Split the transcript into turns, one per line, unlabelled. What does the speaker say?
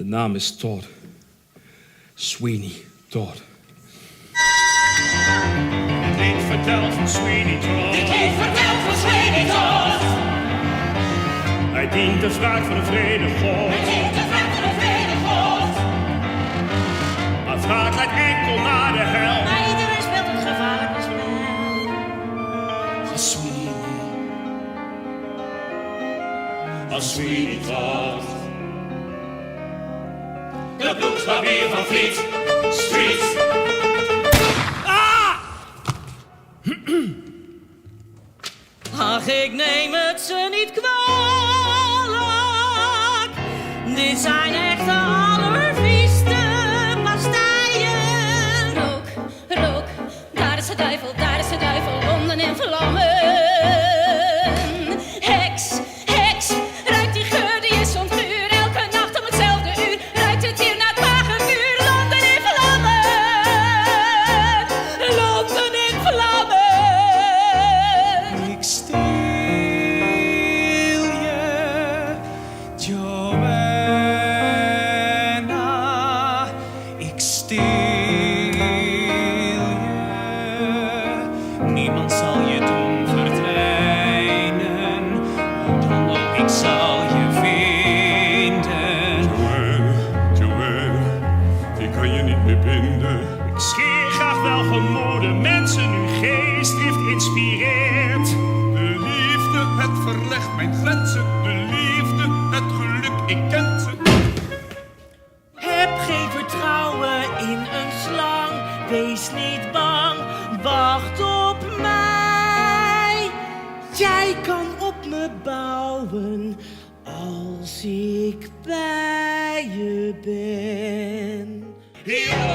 De naam is Todd. Sweeney Todd.
Dit lied vertelt van Sweeney Todd.
Dit lied vertelt van Sweeney Todd.
Hij dient de wraak van de vrede God.
Hij dient de wraak van de vrede God.
Maar wraak leidt enkel naar de hel.
Maar iedereen speelt een gevaarlijk spel.
Als Sweeney.
Als Sweeney Todd.
De bloedsbarbier van Fleet Street. Ach, ik neem het ze niet kwalijk. Dit zijn echt de allervieste pastijen. Rook, rook, daar is de duivel, Londen in vlammen. Heks, heks, ruikt die geur, die is ontguur. Elke nacht om hetzelfde uur, ruikt het hier naar het wagenvuur. Londen in vlammen, Londen in vlammen.
Ik steel je, Joanna. Ik steel je. Niemand zal je doen verdwijnen. Hoe dan ook, ik zal je vinden.
Joanne, ik kan je niet meer binden. Ik scheer graag welgemoede mensen, uw geestdrift inspireert.
De liefde, het verlegt mijn grenzen. De liefde, het geluk, ik ken ze.
Heb geen vertrouwen in een slang, wees niet bang, wacht op mij. Jij kan op me bouwen als ik bij je ben.
Ja.